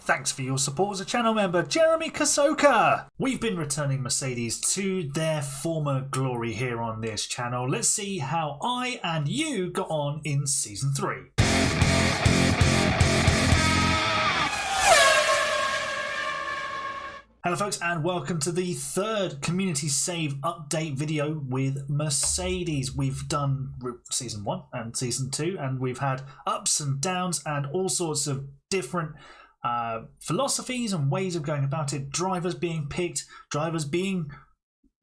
Thanks for your support as a channel member, Jeremy Kasoka. We've been returning Mercedes to their former glory here on this channel. Let's see how I and you got on in Season 3. Hello folks, and welcome to the third Community Save update video with Mercedes. We've done Season 1 and Season 2, and we've had ups and downs and all sorts of different philosophies and ways of going about it. Drivers being picked, drivers being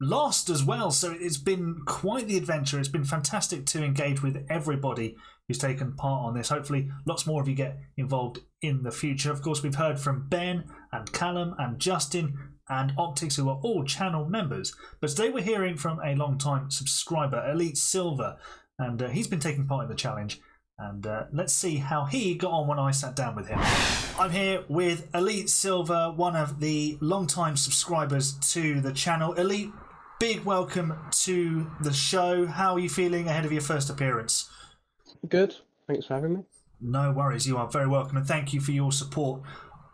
lost as well. So it's been quite the adventure. It's been fantastic to engage with everybody who's taken part on this. Hopefully lots more of you get involved in the future. Of course, we've heard from Ben and Callum and Justin and Optics, who are all channel members. But today we're hearing from a long-time subscriber, Elite Silver, and he's been taking part in the challenge. And let's see how he got on when I sat down with him. I'm here with Elite Silver, one of the long-time subscribers to the channel. Elite, big welcome to the show. How are you feeling ahead of your first appearance? Good. Thanks for having me. No worries. You are very welcome, and thank you for your support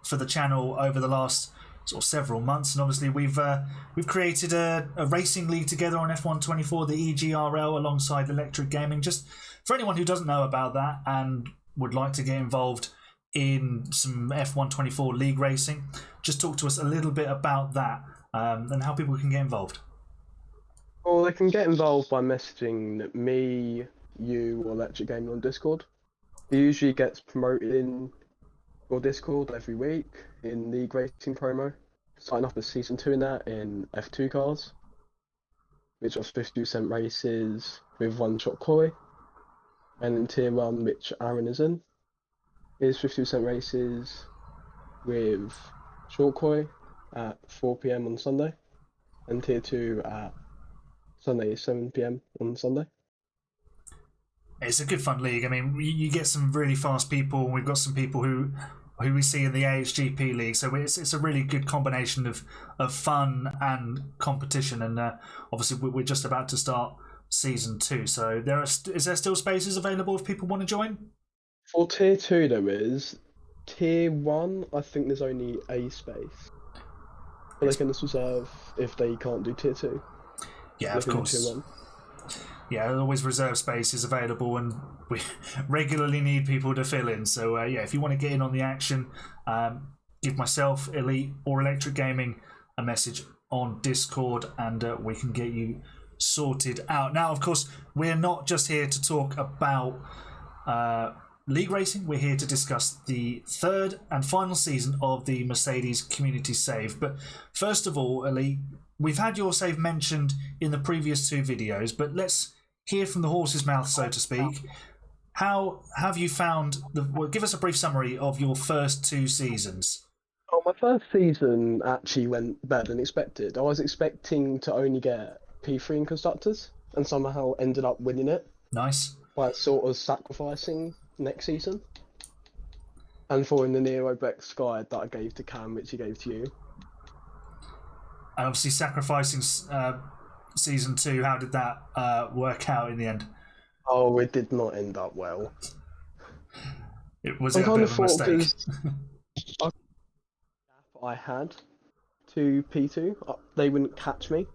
for the channel over the last sort of several months. And obviously we've created a racing league together on F124, the EGRL, alongside Electric Gaming. Just for anyone who doesn't know about that and would like to get involved in some F124 league racing, just talk to us a little bit about that and how people can get involved. Well, they can get involved by messaging me, you, or Electric Gaming on Discord. It usually gets promoted in your Discord every week in league racing promo. Starting off with Season 2 in that in F2 cars, which was 50% races with one-shot koi. And in Tier 1, which Aaron is in, is 50% races with short koi at 4 PM on Sunday, and Tier 2 at Sunday 7 PM on Sunday. It's a good fun league. I mean, you get some really fast people. We've got some people who we see in the AHGP league, so it's a really good combination of fun and competition. And obviously we're just about to start Season 2, so is there still spaces available if people want to join? For Tier 2 there is. Tier 1, I think there's only a space, but they can just reserve if they can't do Tier 2. Yeah, of course. Tier 1. Yeah, always reserve spaces available, and we regularly need people to fill in. So yeah, if you want to get in on the action, give myself, Elite, or Electric Gaming a message on Discord, and we can get you sorted out. Now, of course, we're not just here to talk about league racing. We're here to discuss the third and final season of the Mercedes Community Save. But first of all, Elite, we've had your save mentioned in the previous two videos, but let's hear from the horse's mouth, so to speak. How have you found well, give us a brief summary of your first two seasons. Oh, my first season actually went better than expected. I was expecting to only get P3 in Constructors, and somehow ended up winning it. Nice. By sort of sacrificing next season. And following the Nero Bex guide that I gave to Cam, which he gave to you. And obviously sacrificing Season 2, how did that work out in the end? Oh, it did not end up well. It was a bit of a mistake. I had to P2, they wouldn't catch me.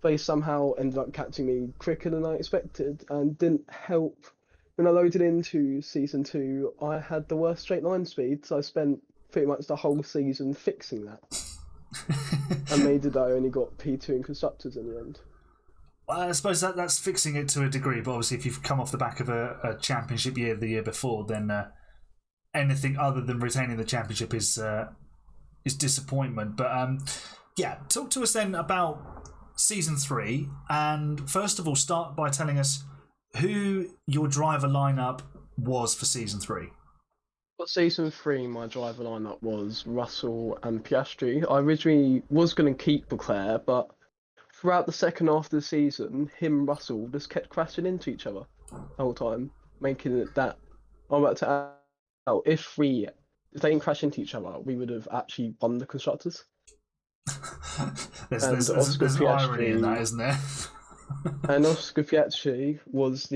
They somehow ended up catching me quicker than I expected, and didn't help. When I loaded into Season 2, I had the worst straight line speed, so I spent pretty much the whole season fixing that. And made it that I only got P2 in Constructors in the end. I suppose that's fixing it to a degree, but obviously if you've come off the back of a championship year the year before, then anything other than retaining the championship is disappointment. But yeah, talk to us then about Season 3, and first of all start by telling us who your driver lineup was for Season 3. For Season 3, my driver lineup was Russell and Piastri. I originally was going to keep Leclerc, but throughout the second half of the season, him and Russell just kept crashing into each other the whole time, making it that I'm about to add, if they didn't crash into each other, we would have actually won the Constructors. there's an irony in that, isn't there? And Oscar Piastri was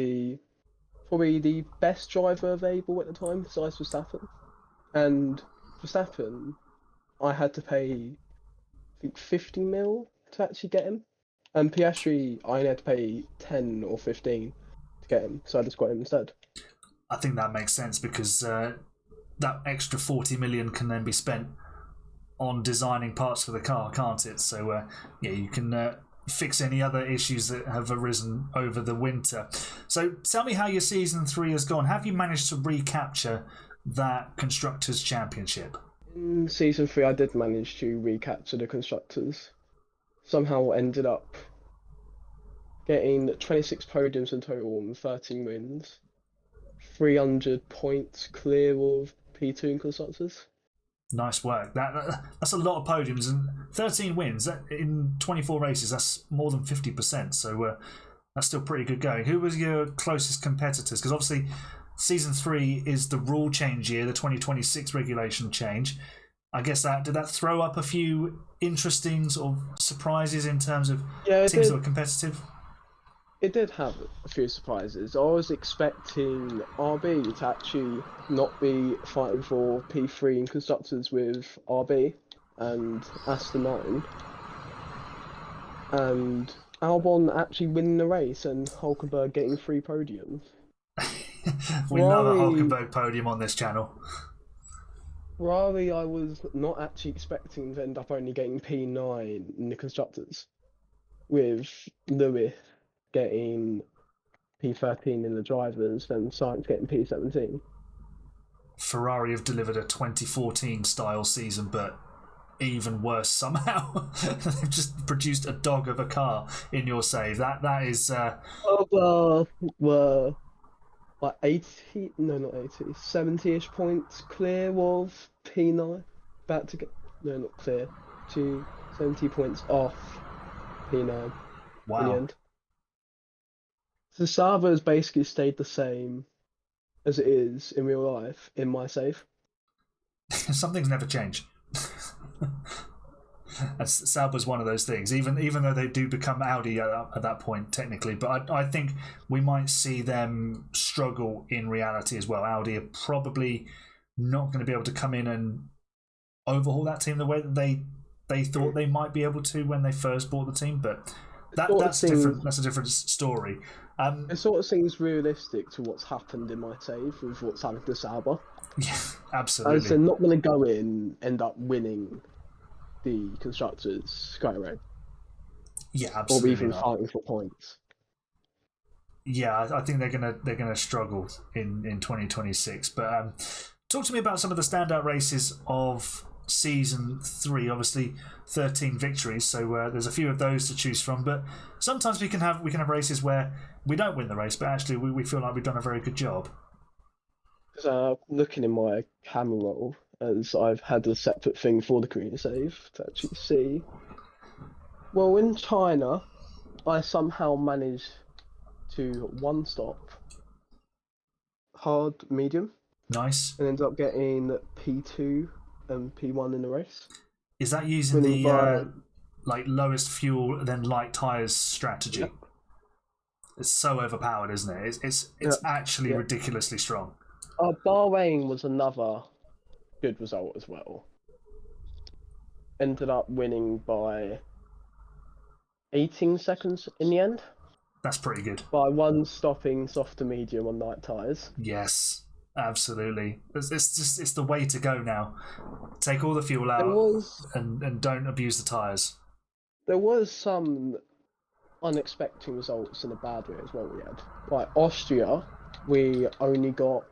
probably the best driver available at the time, besides Verstappen. And Verstappen, I had to pay, I think, 50 mil to actually get him. And Piastri, I only had to pay 10 or 15 to get him, so I just got him instead. I think that makes sense because that extra 40 million can then be spent on designing parts for the car, can't it? So yeah, you can fix any other issues that have arisen over the winter. So tell me how your season 3 has gone. Have you managed to recapture that Constructors' Championship? In season 3, I did manage to recapture the Constructors. Somehow ended up getting 26 podiums in total and 13 wins. 300 points clear of P2 in Constructors. Nice work. That's a lot of podiums and 13 wins in 24 races. That's more than 50%. So that's still pretty good going. Who was your closest competitors? Because obviously season 3 is the rule change year, the 2026 regulation change. I guess did that throw up a few interesting sort of surprises in terms of teams that were competitive? It did have a few surprises. I was expecting RB to actually not be fighting for P3 in Constructors with RB and Aston Martin, and Albon actually winning the race and Hulkenberg getting 3 podiums. We love a Hulkenberg podium on this channel. Ferrari, I was not actually expecting to end up only getting P9 in the Constructors, with Lewis getting P13 in the drivers and Sainz getting P17. Ferrari have delivered a 2014 style season, but even worse somehow. They've just produced a dog of a car in your save. That is like 80, no, not 80, 70-ish points clear of P9. About to get, no, not clear, to 70 points off P9 wow. in the end. So Sava has basically stayed the same as it is in real life in my save. Some things never change. Sauber's one of those things, even though they do become Audi at that point technically. But I think we might see them struggle in reality as well. Audi are probably not going to be able to come in and overhaul that team the way that they thought they might be able to when they first bought the team. But that's different. That's a different story. It sort of seems realistic to what's happened in my save with what's happened to Sauber. Yeah, absolutely. As they're not going to go in, end up winning the Constructors straight away. Yeah, absolutely. Or even fighting for points. Yeah, I think they're gonna struggle in 2026. But talk to me about some of the standout races of season 3. Obviously 13 victories, so there's a few of those to choose from, but sometimes we can have races where we don't win the race, but actually we feel like we've done a very good job. Looking in my camera roll, as I've had a separate thing for the community save to actually see. Well, in China, I somehow managed to one stop hard medium. Nice. And ended up getting P2 and P1 in the race. Is that using the lowest fuel then light tyres strategy? Yep. It's so overpowered, isn't it? It's actually ridiculously strong. Bahrain was another good result as well. Ended up winning by 18 seconds in the end. That's pretty good. By one stopping soft to medium on light tyres. Yes. Absolutely, it's the way to go now. Take all the fuel out and don't abuse the tyres. There was some unexpected results in a bad way as well. We had like Austria, we only got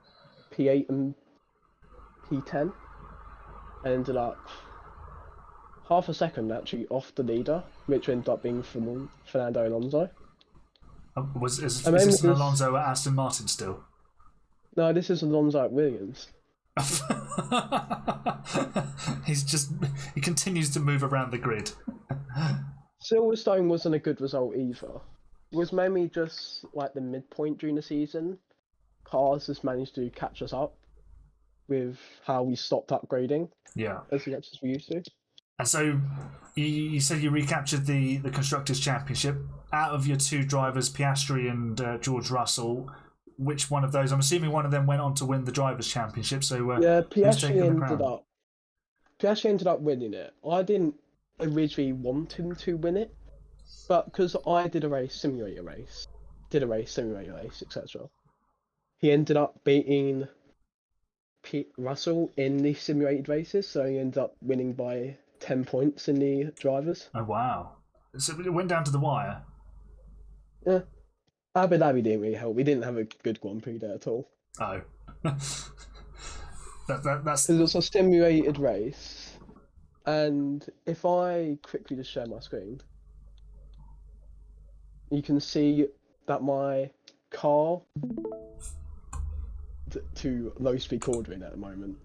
P8 and P10, and ended up half a second actually off the leader, which ended up being Fernando Alonso. Is this an Alonso at Aston Martin still? No, this is Alonso at Williams. He continues to move around the grid. Silverstone wasn't a good result either. It was mainly just like the midpoint during the season. Cars just managed to catch us up with how we stopped upgrading. Yeah. As much as we used to. And so you said you recaptured the Constructors' Championship. Out of your 2 drivers, Piastri and George Russell, which one of those? I'm assuming one of them went on to win the Drivers' Championship. So Piastri ended up Piastri ended up winning it. I didn't originally want him to win it, but because I did a simulator race, etc. He ended up beating Russell in the simulated races, so he ended up winning by 10 points in the drivers. Oh, wow. So it went down to the wire? Yeah. Abu Dhabi didn't really help. We didn't have a good Grand Prix there at all. Oh. that's... Because it was a simulated race, and if I quickly just share my screen, you can see that my car to low speed quartering at the moment.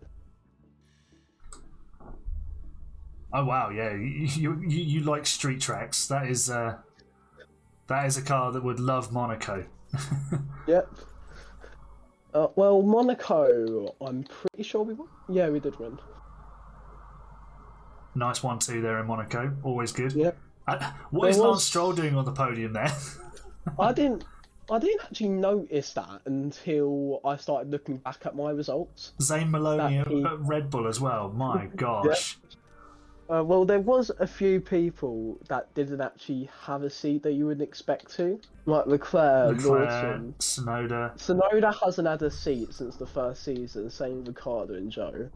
Oh wow, yeah, you like street tracks. That is a car that would love Monaco. Yep. Well, Monaco, I'm pretty sure we won. Yeah, we did win. Nice 1-2 there in Monaco. Always good. Yep. What is Lance Stroll doing on the podium there? I didn't actually notice that until I started looking back at my results. Zane Maloney at Red Bull as well. My gosh. Yep. Well, there was a few people that didn't actually have a seat that you would expect to, like Leclerc, Lawson, Tsunoda. Tsunoda hasn't had a seat since the first season. Same with Ricardo and Joe.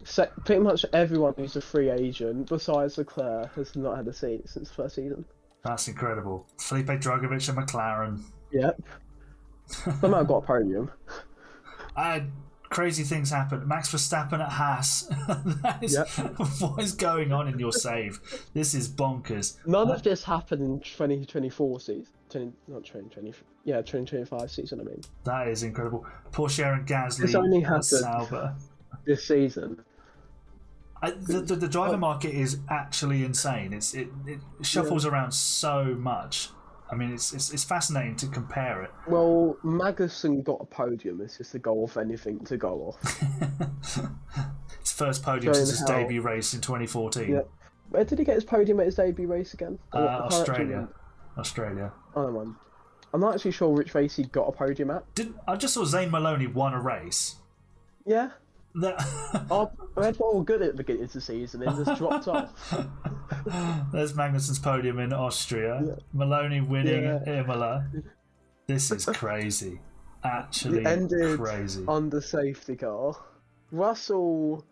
So pretty much everyone who's a free agent, besides Leclerc, has not had a seat since the first season. That's incredible. Felipe Drugovich at McLaren. Yep. Somehow got a podium. Crazy things happen. Max Verstappen at Haas. What is going on in your save? This is bonkers. None of this happened in 2024 season. Not 2020. Yeah, 2025 season. I mean. That is incredible. Porsche and Gasly. This only happened Sauber. This season. The driver market is actually insane. It shuffles around so much. I mean, it's fascinating to compare it. Well, Magnussen got a podium. It's just a go off anything to go off. His first podium since his debut race in 2014. Yeah. Where did he get his podium at his debut race again? Australia. Oh, no, man. I'm not actually sure which race he got a podium at. I just saw Zane Maloney won a race. Yeah. Red Bull were good at the beginning of the season and just dropped off. There's Magnussen's podium in Austria. Yeah. Maloney winning at Imola. This is crazy. Actually crazy. On the safety car. Russell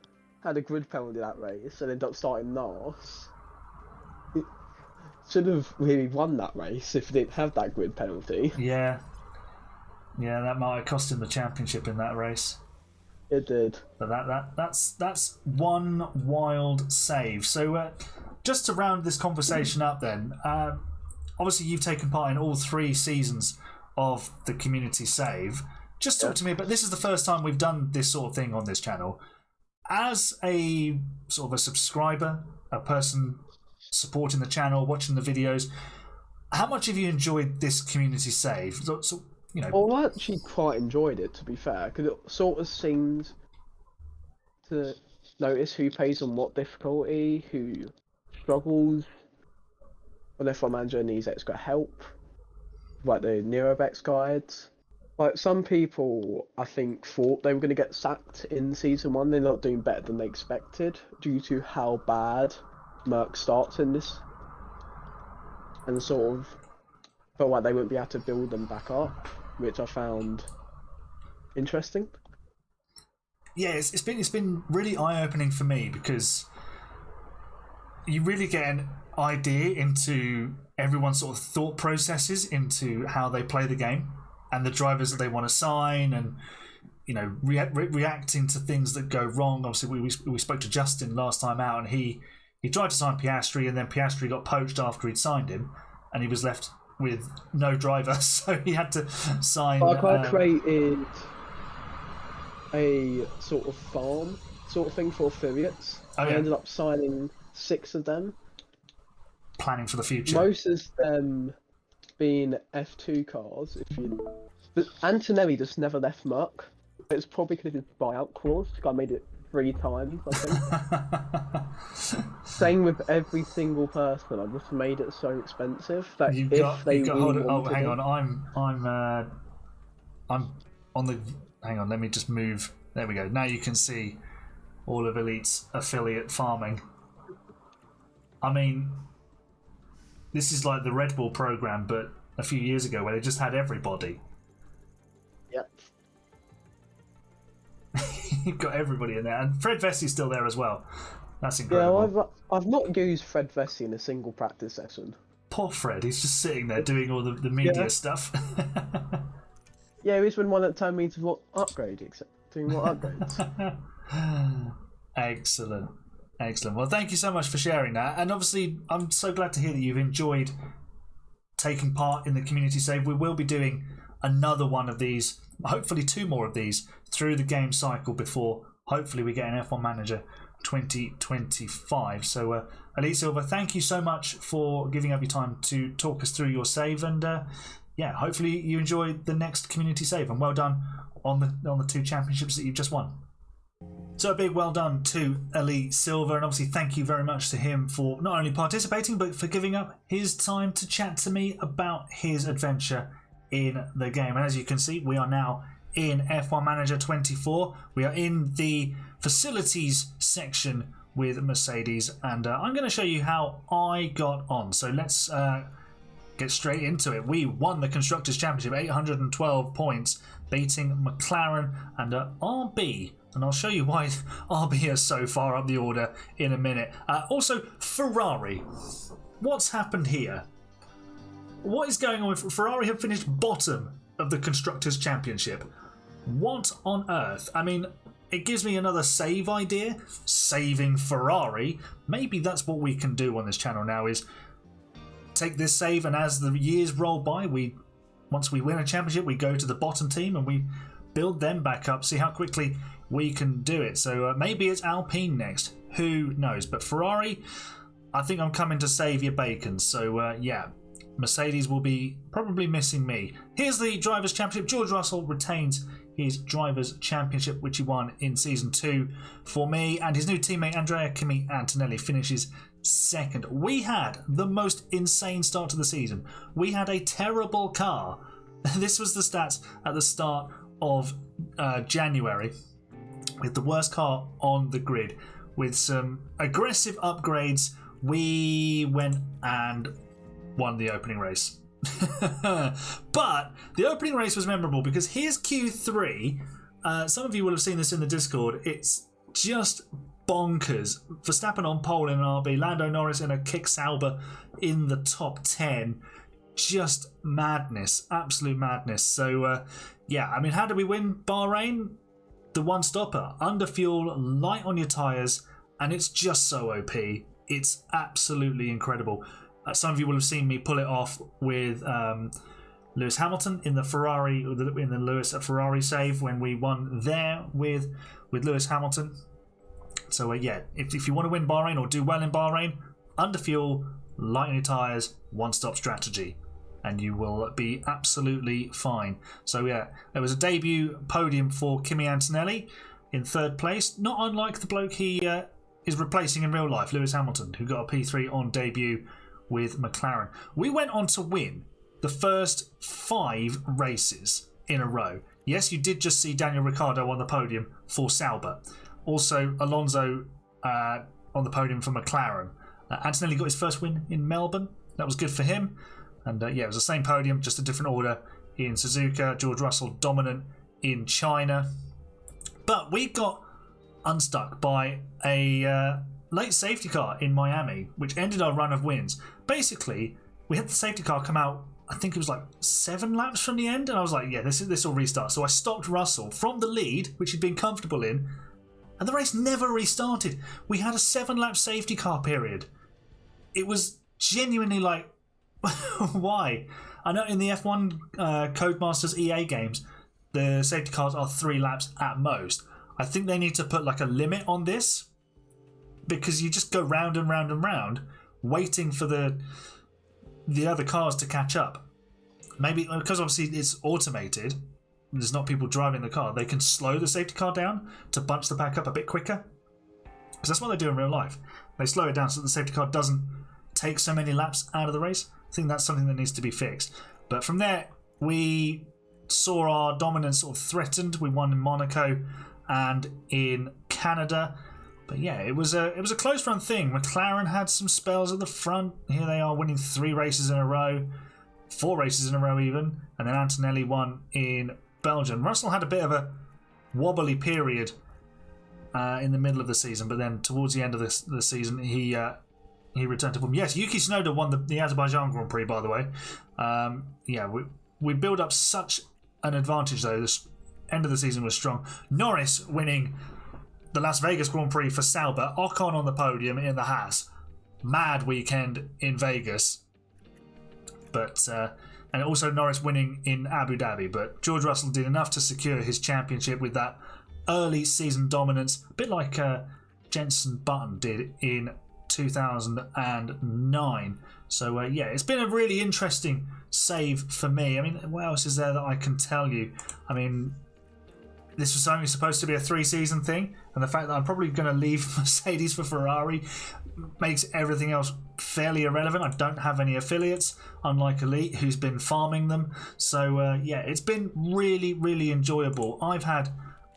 had a grid penalty that race and ended up starting last. He should have really won that race if he didn't have that grid penalty. Yeah. Yeah, that might have cost him the championship in that race. It did. But that's one wild save. So just to round this conversation up then, obviously you've taken part in all 3 seasons of the community save. Just talk to me about, this is the first time we've done this sort of thing on this channel. As a sort of a subscriber, a person supporting the channel, watching the videos, how much have you enjoyed this community save? So, you know. Well, I actually quite enjoyed it, to be fair, because it sort of seemed to notice who plays on what difficulty, who struggles, and if our manager needs extra help, like the Neurobex guides. Like, some people, I think, thought they were going to get sacked in Season 1. They're not doing better than they expected, due to how bad Merc starts in this. And sort of felt like they wouldn't be able to build them back up, which I found interesting. Yeah, it's been really eye-opening for me, because you really get an idea into everyone's sort of thought processes into how they play the game and the drivers that they want to sign, and you know, reacting to things that go wrong. Obviously, we spoke to Justin last time out, and he tried to sign Piastri, and then Piastri got poached after he'd signed him, and he was left with no driver, so he had to sign. I created a sort of farm sort of thing for affiliates. I ended up signing 6 of them. Planning for the future. Most of them being F2 cars. But Antonelli just never left Merc. It's probably because of his buyout clause. I made it 3 times, I think. Same with every single person. I just made it so expensive that hang on. I'm on the. Hang on. Let me just move. There we go. Now you can see all of Elite's affiliate farming. I mean, this is like the Red Bull program, but a few years ago where they just had everybody. Yep. You've got everybody in there, and Fred Vessi's still there as well. That's incredible. Yeah, I've not used Fred Vessi in a single practice session. Poor Fred, he's just sitting there doing all the media stuff. Yeah, he's been one that turned me to what upgrade, doing what upgrades. Excellent. Well, thank you so much for sharing that. And obviously, I'm so glad to hear that you've enjoyed taking part in the community save. We will be doing another one of these, hopefully 2 more of these, through the game cycle before hopefully we get an F1 Manager 2025. So, Elite Silver, thank you so much for giving up your time to talk us through your save. And yeah, hopefully you enjoy the next community save. And well done on the 2 championships that you've just won. So a big well done to Elite Silver, and obviously thank you very much to him for not only participating but for giving up his time to chat to me about his adventure in the game. And as you can see, we are now in F1 Manager 24. We are in the facilities section with Mercedes, and I'm going to show you how I got on. So let's get straight into it. We won the Constructors' Championship, 812 points, beating McLaren and RB. And I'll show you why RB is so far up the order in a minute. Also, Ferrari. What's happened here? What is going on with Ferrari? Have finished bottom of the Constructors' Championship. What on earth? I mean, it gives me another save idea. Saving Ferrari. Maybe that's what we can do on this channel now, is take this save, and as the years roll by, once we win a championship, we go to the bottom team and we build them back up, see how quickly we can do it. So maybe it's Alpine next. Who knows? But Ferrari, I think I'm coming to save your bacon. So yeah, Mercedes will be probably missing me. Here's the Drivers' Championship. George Russell retains his Drivers' Championship, which he won in Season 2 for me. And his new teammate, Andrea Kimi Antonelli, finishes second. We had the most insane start to the season. We had a terrible car. This was the stats at the start of January. With the worst car on the grid. With some aggressive upgrades, we went and won the opening race. But the opening race was memorable because here's Q3. Some of you will have seen this in the Discord. It's just bonkers. Verstappen on pole in an RB, Lando Norris in a kick Sauber in the top 10. Just madness, absolute madness. So yeah, I mean, how did we win Bahrain? The one stopper, under fuel, light on your tyres, and it's just so OP. It's absolutely incredible. Some of you will have seen me pull it off with Lewis Hamilton in the Ferrari, in the Lewis at Ferrari save when we won there with Lewis Hamilton. So yeah, if you want to win Bahrain or do well in Bahrain, under fuel, light on your tyres, one-stop strategy, and you will be absolutely fine. So yeah, there was a debut podium for Kimi Antonelli in 3rd place, not unlike the bloke he is replacing in real life, Lewis Hamilton, who got a P3 on debut with McLaren. We went on to win the first 5 races in a row. Yes, you did just see Daniel Ricciardo on the podium for Sauber. Also, Alonso on the podium for McLaren. Antonelli got his first win in Melbourne. That was good for him. And yeah, it was the same podium, just a different order in Suzuka. George Russell dominant in China. But we got unstuck by a late safety car in Miami, which ended our run of wins. Basically, we had the safety car come out, I think it was like 7 laps from the end, and I was like, yeah, this will restart. So I stopped Russell from the lead, which he'd been comfortable in, and the race never restarted. We had a 7-lap safety car period. It was genuinely like, why? I know in the F1 Codemasters EA games, the safety cars are 3 laps at most. I think they need to put like a limit on this, because you just go round and round and round waiting for the other cars to catch up. Maybe because obviously it's automated, there's not people driving the car, they can slow the safety car down to bunch the pack up a bit quicker, because that's what they do in real life. They slow it down so that the safety car doesn't take so many laps out of the race. I think that's something that needs to be fixed. But from there, we saw our dominance sort of threatened. We won in Monaco and in Canada. But yeah, it was a close run thing. McLaren had some spells at the front. Here they are winning 3 races in a row, 4 races in a row even, and then Antonelli won in Belgium. Russell had a bit of a wobbly period in the middle of the season, but then towards the end of the season he returned to form. Yes, Yuki Tsunoda won the Azerbaijan Grand Prix, by the way. Yeah, we build up such an advantage though. The end of the season was strong. Norris winning the Las Vegas Grand Prix for Sauber. Ocon on the podium in the Haas. Mad weekend in Vegas. But and also Norris winning in Abu Dhabi. But George Russell did enough to secure his championship with that early season dominance, a bit like Jenson Button did in 2009. So yeah, it's been a really interesting save for me. I mean, what else is there that I can tell you? I mean, this was only supposed to be a 3-season thing, and the fact that I'm probably going to leave Mercedes for Ferrari makes everything else fairly irrelevant. I don't have any affiliates, unlike Elite, who's been farming them. So yeah, it's been really, really enjoyable. I've had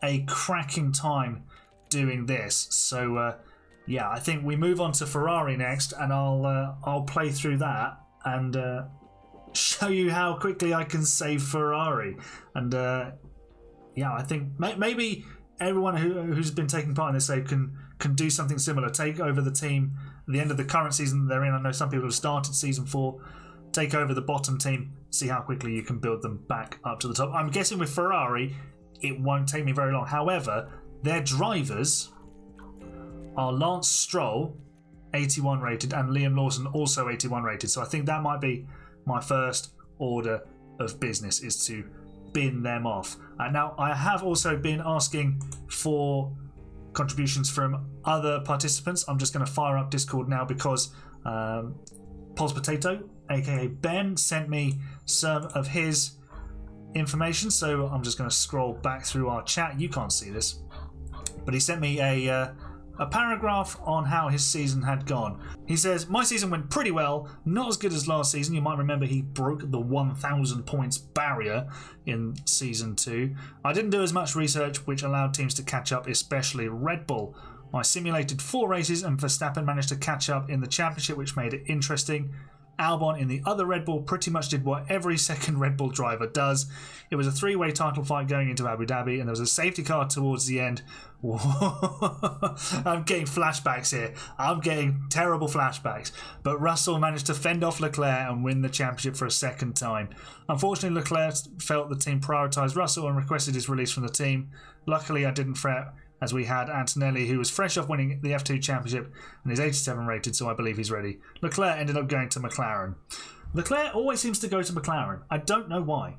a cracking time doing this. So yeah, I think we move on to Ferrari next, and I'll play through that and show you how quickly I can save Ferrari. And yeah, I think maybe everyone who's been taking part in this save can do something similar. Take over the team at the end of the current season they're in. I know some people have started season 4. Take over the bottom team, see how quickly you can build them back up to the top. I'm guessing with Ferrari it won't take me very long. However, their drivers are Lance Stroll, 81 rated, and Liam Lawson, also 81 rated. So I think that might be my first order of business, is to bin them off. Now, I have also been asking for contributions from other participants. I'm just going to fire up Discord now because Pulse Potato, aka Ben, sent me some of his information. So I'm just going to scroll back through our chat. You can't see this, but he sent me a paragraph on how his season had gone. He says, my season went pretty well, not as good as last season. You might remember he broke the 1,000 points barrier in season 2. I didn't do as much research, which allowed teams to catch up, especially Red Bull. I simulated 4 races and Verstappen managed to catch up in the championship, which made it interesting. Albon in the other Red Bull pretty much did what every second Red Bull driver does. It was a 3-way title fight going into Abu Dhabi, and there was a safety car towards the end. I'm getting flashbacks here. I'm getting terrible flashbacks. But Russell managed to fend off Leclerc and win the championship for a second time. Unfortunately, Leclerc felt the team prioritised Russell and requested his release from the team. Luckily, I didn't fret, as we had Antonelli, who was fresh off winning the F2 championship and is 87 rated, so I believe he's ready. Leclerc ended up going to McLaren. Leclerc always seems to go to McLaren. I don't know why.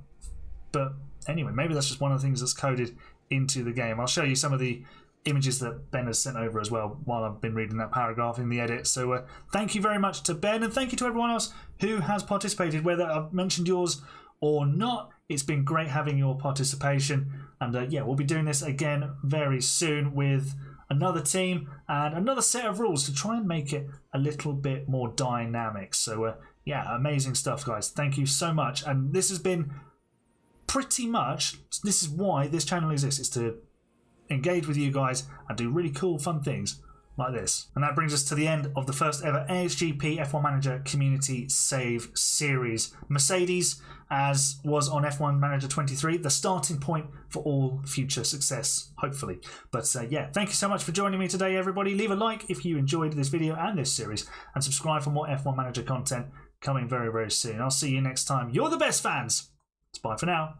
But anyway, maybe that's just one of the things that's coded into the game. I'll show you some of the images that Ben has sent over as well while I've been reading that paragraph in the edit. So thank you very much to Ben, and thank you to everyone else who has participated, whether I've mentioned yours or not. It's been great having your participation, and yeah, we'll be doing this again very soon with another team and another set of rules to try and make it a little bit more dynamic. So yeah, amazing stuff, guys. Thank you so much. And this has been pretty much, this is why this channel exists, is to engage with you guys and do really cool, fun things like this. And that brings us to the end of the first ever AHGP F1 Manager Community Save Series. Mercedes, as was on F1 Manager 23, the starting point for all future success, hopefully. But yeah, thank you so much for joining me today, everybody. Leave a like if you enjoyed this video and this series, and subscribe for more F1 Manager content coming very, very soon. I'll see you next time. You're the best, fans. It's bye for now.